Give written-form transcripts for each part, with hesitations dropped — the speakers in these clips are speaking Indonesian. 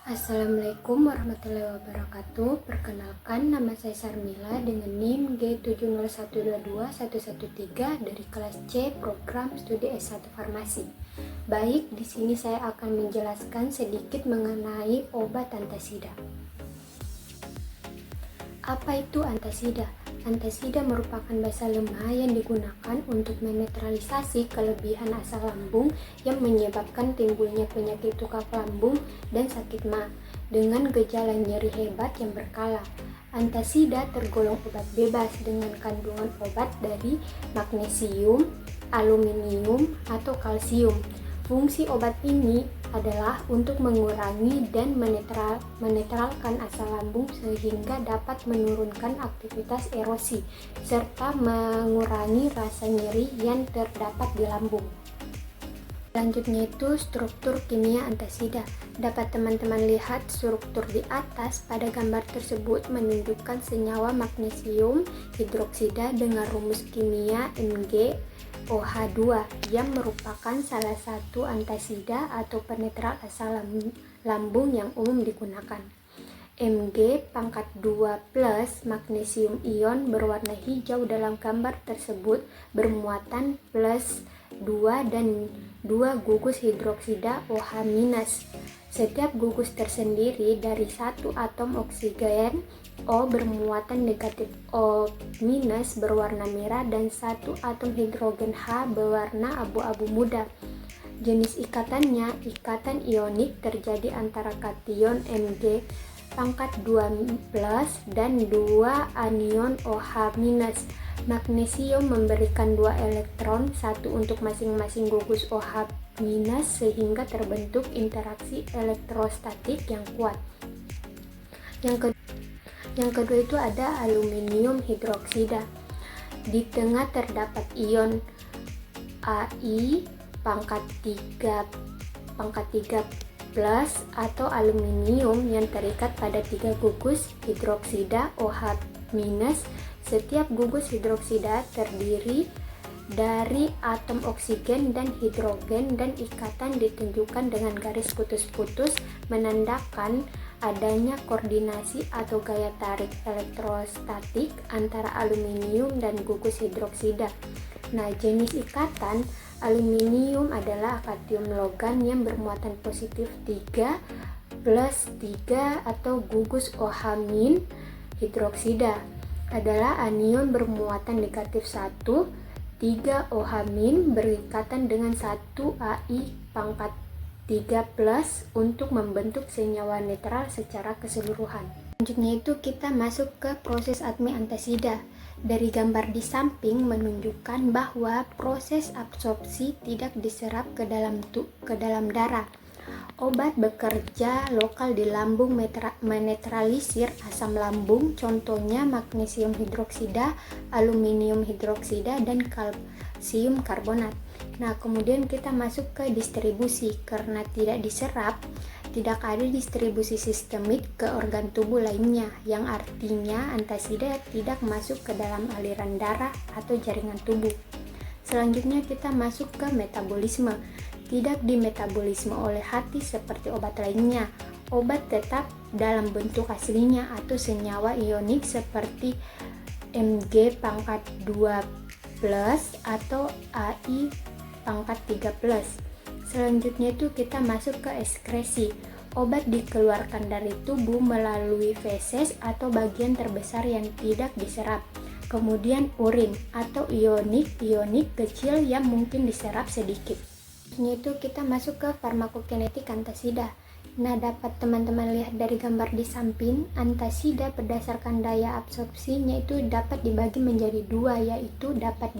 Assalamualaikum warahmatullahi wabarakatuh. Perkenalkan, nama saya Sarmila dengan NIM G701221113 dari kelas C Program Studi S1 Farmasi. Baik, di sini saya akan menjelaskan sedikit mengenai obat antasida. Apa itu antasida? Antasida merupakan basa lemah yang digunakan untuk menetralisasi kelebihan asam lambung yang menyebabkan timbulnya penyakit tukak lambung dan sakit ma dengan gejala nyeri hebat yang berkala. Antasida tergolong obat bebas dengan kandungan obat dari magnesium, aluminium, atau kalsium. Fungsi obat ini adalah untuk mengurangi dan menetralkan asam lambung sehingga dapat menurunkan aktivitas erosi serta mengurangi rasa nyeri yang terdapat di lambung. Selanjutnya itu struktur kimia antasida. Dapat teman-teman lihat struktur di atas. Pada gambar tersebut menunjukkan senyawa magnesium hidroksida dengan rumus kimia MgOH2 yang merupakan salah satu antasida atau penetral asam lambung yang umum digunakan. Mg+2 magnesium ion berwarna hijau dalam gambar tersebut bermuatan plus 2 dan 2 gugus hidroksida OH-. Setiap gugus tersendiri dari satu atom oksigen O bermuatan negatif O- berwarna merah dan satu atom hidrogen H berwarna abu-abu muda. Jenis ikatannya, ikatan ionik terjadi antara kation Mg+2 dan 2 anion OH-. Magnesium memberikan 2 elektron, satu untuk masing-masing gugus OH- sehingga terbentuk interaksi elektrostatik yang kuat. Yang kedua itu ada aluminium hidroksida. Di tengah terdapat ion Ai⁻3 plus atau aluminium yang terikat pada 3 gugus hidroksida OH-. Setiap gugus hidroksida terdiri dari atom oksigen dan hidrogen dan ikatan ditunjukkan dengan garis putus-putus menandakan adanya koordinasi atau gaya tarik elektrostatik antara aluminium dan gugus hidroksida. Nah, jenis ikatan aluminium adalah kation logam yang bermuatan positif 3 plus 3 atau gugus OH- hidroksida adalah anion bermuatan negatif 1, 3 OH- berikatan dengan 1 Ai⁻3 plus untuk membentuk senyawa netral secara keseluruhan. Selanjutnya itu kita masuk ke proses ADME antasida. Dari gambar di samping menunjukkan bahwa proses absorpsi tidak diserap ke dalam darah. Obat bekerja lokal di lambung menetralisir asam lambung, contohnya magnesium hidroksida, aluminium hidroksida, dan kalsium karbonat. Nah, kemudian kita masuk ke distribusi. Karena tidak diserap, tidak ada distribusi sistemik ke organ tubuh lainnya, yang artinya antasida tidak masuk ke dalam aliran darah atau jaringan tubuh. Selanjutnya kita masuk ke metabolisme. Tidak dimetabolisme oleh hati seperti obat lainnya. Obat tetap dalam bentuk aslinya atau senyawa ionik seperti Mg+2 atau Ai⁻3. Selanjutnya itu kita masuk ke ekskresi. Obat dikeluarkan dari tubuh melalui feses atau bagian terbesar yang tidak diserap. Kemudian urin atau ionik kecil yang mungkin diserap sedikit. Selanjutnya itu kita masuk ke farmakokinetik antasida. Nah, dapat teman-teman lihat dari gambar di samping, antasida berdasarkan daya absorpsinya itu dapat dibagi menjadi 2, yaitu dapat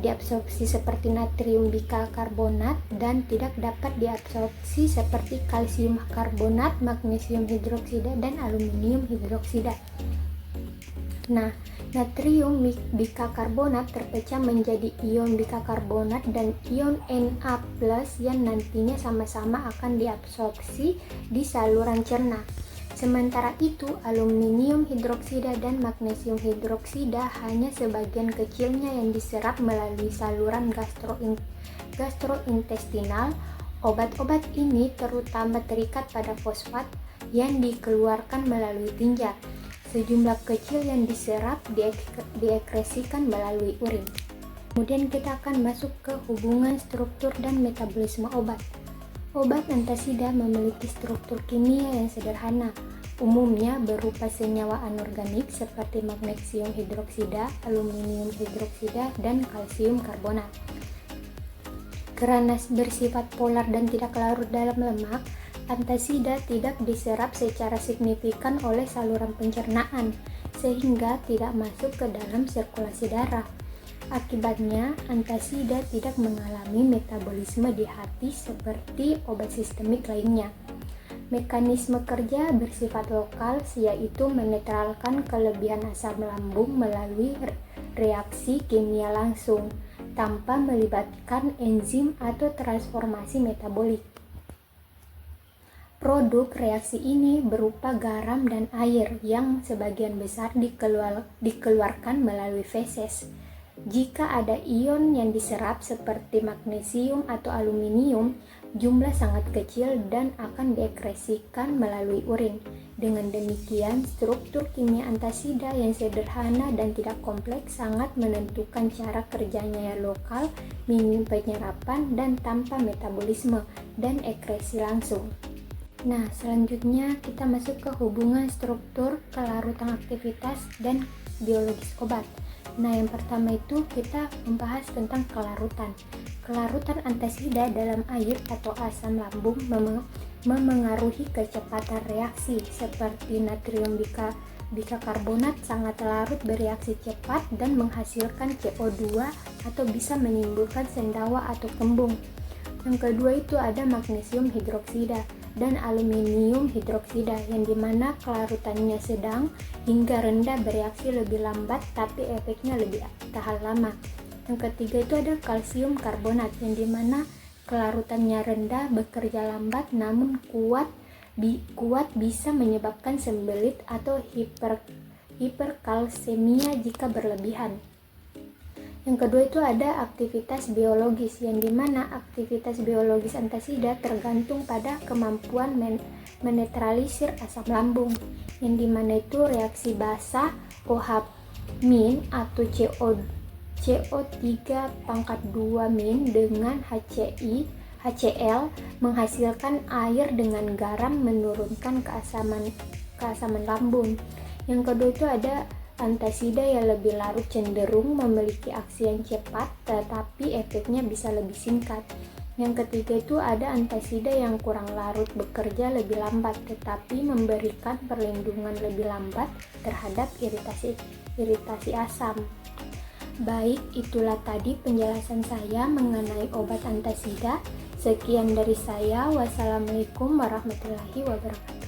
diabsorpsi seperti natrium bikarbonat dan tidak dapat diabsorpsi seperti kalsium karbonat, magnesium hidroksida, dan aluminium hidroksida. Nah, natrium bikarbonat terpecah menjadi ion bikarbonat dan ion Na+ yang nantinya sama-sama akan diabsorpsi di saluran cerna. Sementara itu, aluminium hidroksida dan magnesium hidroksida hanya sebagian kecilnya yang diserap melalui saluran gastrointestinal Obat-obat ini terutama terikat pada fosfat yang dikeluarkan melalui tinja. Sejumlah kecil yang diserap diekskresikan melalui urin. Kemudian kita akan masuk ke hubungan struktur dan metabolisme obat. Obat antasida memiliki struktur kimia yang sederhana, umumnya berupa senyawa anorganik seperti magnesium hidroksida, aluminium hidroksida, dan kalsium karbonat. Karena bersifat polar dan tidak larut dalam lemak, antasida tidak diserap secara signifikan oleh saluran pencernaan, sehingga tidak masuk ke dalam sirkulasi darah. Akibatnya, antasida tidak mengalami metabolisme di hati seperti obat sistemik lainnya. Mekanisme kerja bersifat lokal, yaitu menetralkan kelebihan asam lambung melalui reaksi kimia langsung, tanpa melibatkan enzim atau transformasi metabolik. Produk reaksi ini berupa garam dan air yang sebagian besar dikeluarkan melalui feses. Jika ada ion yang diserap seperti magnesium atau aluminium, jumlah sangat kecil dan akan diekskresikan melalui urin. Dengan demikian, struktur kimia antasida yang sederhana dan tidak kompleks sangat menentukan cara kerjanya yang lokal, minim penyerapan, dan tanpa metabolisme dan ekskresi langsung. Nah, selanjutnya kita masuk ke hubungan struktur, kelarutan aktivitas, dan biologis obat. Nah, yang pertama itu kita membahas tentang kelarutan. Kelarutan antasida dalam air atau asam lambung memengaruhi kecepatan reaksi, seperti natrium bikarbonat sangat larut bereaksi cepat dan menghasilkan CO2 atau bisa menimbulkan sendawa atau kembung. Yang kedua itu ada magnesium hidroksida dan aluminium hidroksida, yang dimana kelarutannya sedang hingga rendah bereaksi lebih lambat tapi efeknya lebih tahan lama. Yang ketiga itu ada kalsium karbonat, yang dimana kelarutannya rendah, bekerja lambat namun kuat bisa menyebabkan sembelit atau hiperkalsemia jika berlebihan. Yang kedua itu ada aktivitas biologis, yang dimana aktivitas biologis antasida tergantung pada kemampuan menetralisir asam lambung, yang dimana itu reaksi basa OH- atau CO3+2- dengan HCl menghasilkan air dengan garam menurunkan keasaman lambung. Yang kedua itu ada antasida yang lebih larut cenderung memiliki aksi yang cepat tetapi efeknya bisa lebih singkat. Yang ketiga itu ada antasida yang kurang larut, bekerja lebih lambat tetapi memberikan perlindungan lebih lambat terhadap iritasi asam. Baik, itulah tadi penjelasan saya mengenai obat antasida. Sekian dari saya. Wassalamualaikum warahmatullahi wabarakatuh.